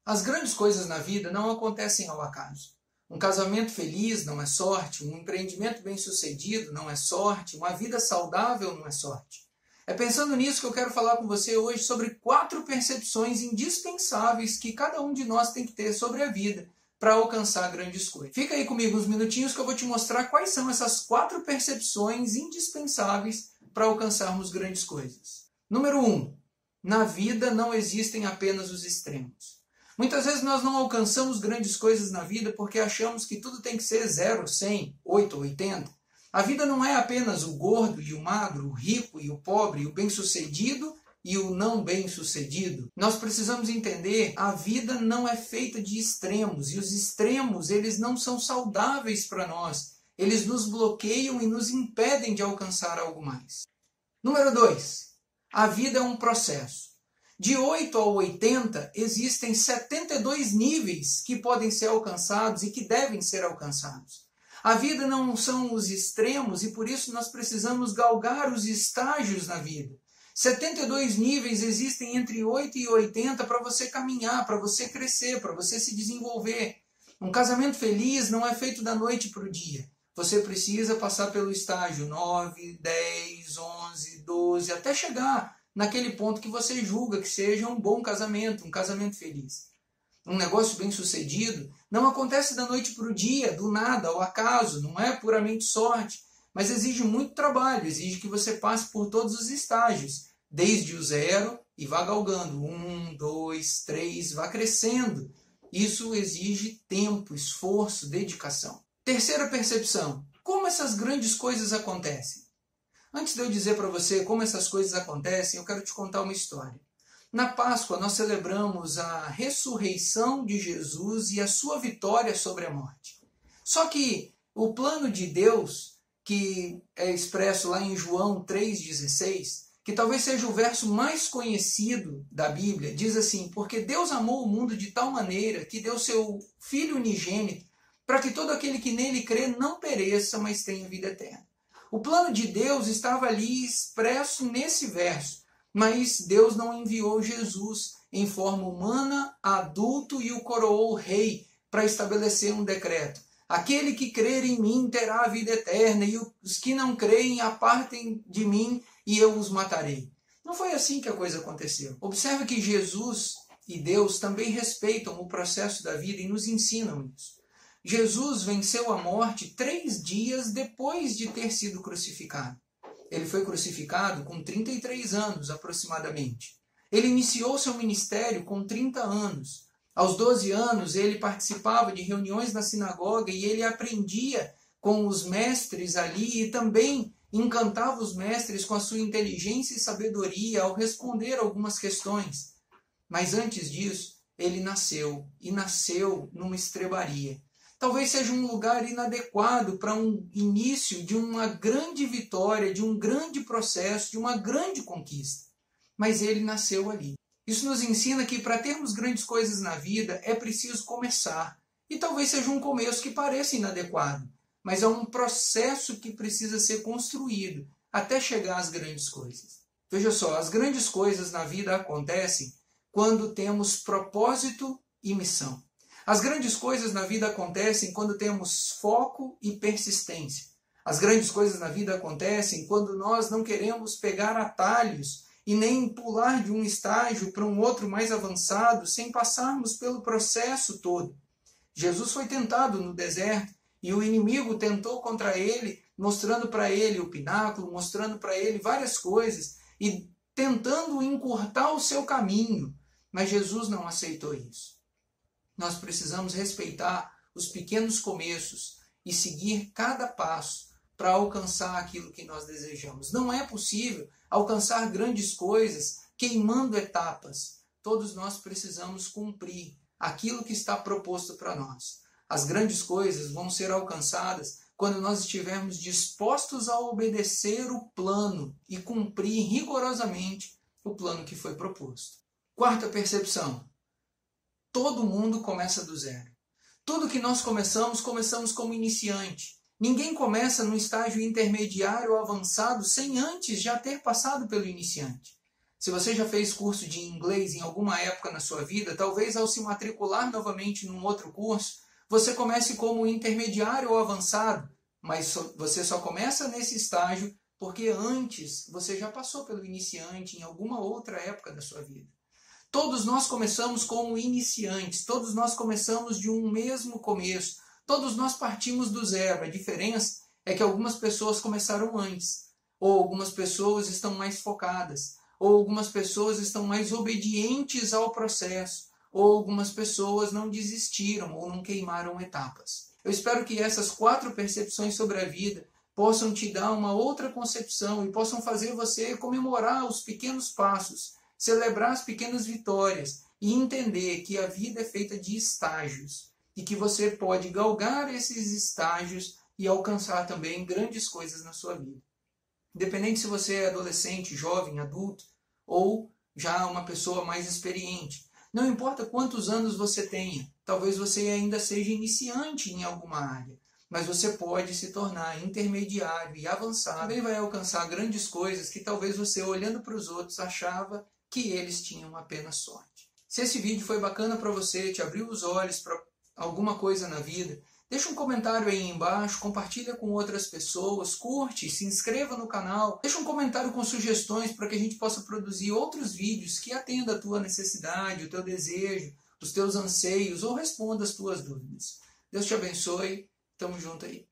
As grandes coisas na vida não acontecem ao acaso. Um casamento feliz não é sorte, um empreendimento bem-sucedido não é sorte, uma vida saudável não é sorte. É pensando nisso que eu quero falar com você hoje sobre 4 percepções indispensáveis que cada um de nós tem que ter sobre a vida para alcançar grandes coisas. Fica aí comigo uns minutinhos que eu vou te mostrar quais são essas 4 percepções indispensáveis para alcançarmos grandes coisas. Número 1. Na vida não existem apenas os extremos. Muitas vezes nós não alcançamos grandes coisas na vida porque achamos que tudo tem que ser 0, 100, 8 ou 80. A vida não é apenas o gordo e o magro, o rico e o pobre, o bem-sucedido e o não bem-sucedido. Nós precisamos entender, a vida não é feita de extremos, e os extremos eles não são saudáveis para nós. Eles nos bloqueiam e nos impedem de alcançar algo mais. Número 2. A vida é um processo. De 8 a 80, existem 72 níveis que podem ser alcançados e que devem ser alcançados. A vida não são os extremos e por isso nós precisamos galgar os estágios na vida. 72 níveis existem entre 8 e 80 para você caminhar, para você crescer, para você se desenvolver. Um casamento feliz não é feito da noite para o dia. Você precisa passar pelo estágio 9, 10, 11, 12, até chegar naquele ponto que você julga que seja um bom casamento, um casamento feliz. Um negócio bem-sucedido não acontece da noite para o dia, do nada, ao acaso, não é puramente sorte, mas exige muito trabalho, exige que você passe por todos os estágios, desde o 0 e vá galgando, 1, 2, 3, vá crescendo. Isso exige tempo, esforço, dedicação. Terceira percepção, como essas grandes coisas acontecem? Antes de eu dizer para você como essas coisas acontecem, eu quero te contar uma história. Na Páscoa, nós celebramos a ressurreição de Jesus e a sua vitória sobre a morte. Só que o plano de Deus, que é expresso lá em João 3,16, que talvez seja o verso mais conhecido da Bíblia, diz assim: porque Deus amou o mundo de tal maneira que deu seu Filho unigênito para que todo aquele que nele crê não pereça, mas tenha vida eterna. O plano de Deus estava ali expresso nesse verso, mas Deus não enviou Jesus em forma humana, adulto e o coroou rei para estabelecer um decreto. Aquele que crer em mim terá a vida eterna, e os que não creem apartem de mim e eu os matarei. Não foi assim que a coisa aconteceu. Observe que Jesus e Deus também respeitam o processo da vida e nos ensinam isso. Jesus venceu a morte 3 dias depois de ter sido crucificado. Ele foi crucificado com 33 anos aproximadamente. Ele iniciou seu ministério com 30 anos. Aos 12 anos ele participava de reuniões na sinagoga e ele aprendia com os mestres ali e também encantava os mestres com a sua inteligência e sabedoria ao responder algumas questões. Mas antes disso, ele nasceu, e nasceu numa estrebaria. Talvez seja um lugar inadequado para um início de uma grande vitória, de um grande processo, de uma grande conquista. Mas ele nasceu ali. Isso nos ensina que para termos grandes coisas na vida é preciso começar. E talvez seja um começo que pareça inadequado, mas é um processo que precisa ser construído até chegar às grandes coisas. Veja só, as grandes coisas na vida acontecem quando temos propósito e missão. As grandes coisas na vida acontecem quando temos foco e persistência. As grandes coisas na vida acontecem quando nós não queremos pegar atalhos e nem pular de um estágio para um outro mais avançado sem passarmos pelo processo todo. Jesus foi tentado no deserto e o inimigo tentou contra ele, mostrando para ele o pináculo, mostrando para ele várias coisas e tentando encurtar o seu caminho. Mas Jesus não aceitou isso. Nós precisamos respeitar os pequenos começos e seguir cada passo para alcançar aquilo que nós desejamos. Não é possível alcançar grandes coisas queimando etapas. Todos nós precisamos cumprir aquilo que está proposto para nós. As grandes coisas vão ser alcançadas quando nós estivermos dispostos a obedecer o plano e cumprir rigorosamente o plano que foi proposto. Quarta percepção. Todo mundo começa do zero. Tudo que nós começamos como iniciante. Ninguém começa no estágio intermediário ou avançado sem antes já ter passado pelo iniciante. Se você já fez curso de inglês em alguma época na sua vida, talvez ao se matricular novamente num outro curso, você comece como intermediário ou avançado, mas você só começa nesse estágio porque antes você já passou pelo iniciante em alguma outra época da sua vida. Todos nós começamos como iniciantes, todos nós começamos de um mesmo começo, todos nós partimos do zero. A diferença é que algumas pessoas começaram antes, ou algumas pessoas estão mais focadas, ou algumas pessoas estão mais obedientes ao processo, ou algumas pessoas não desistiram ou não queimaram etapas. Eu espero que essas 4 percepções sobre a vida possam te dar uma outra concepção e possam fazer você comemorar os pequenos passos, celebrar as pequenas vitórias e entender que a vida é feita de estágios e que você pode galgar esses estágios e alcançar também grandes coisas na sua vida. Independente se você é adolescente, jovem, adulto ou já uma pessoa mais experiente. Não importa quantos anos você tenha, talvez você ainda seja iniciante em alguma área, mas você pode se tornar intermediário e avançar. Também vai alcançar grandes coisas que talvez você, olhando para os outros, achava que eles tinham apenas sorte. Se esse vídeo foi bacana para você, te abriu os olhos para alguma coisa na vida, deixa um comentário aí embaixo, compartilha com outras pessoas, curte, se inscreva no canal, deixa um comentário com sugestões para que a gente possa produzir outros vídeos que atendam a tua necessidade, o teu desejo, os teus anseios ou responda as tuas dúvidas. Deus te abençoe, tamo junto aí.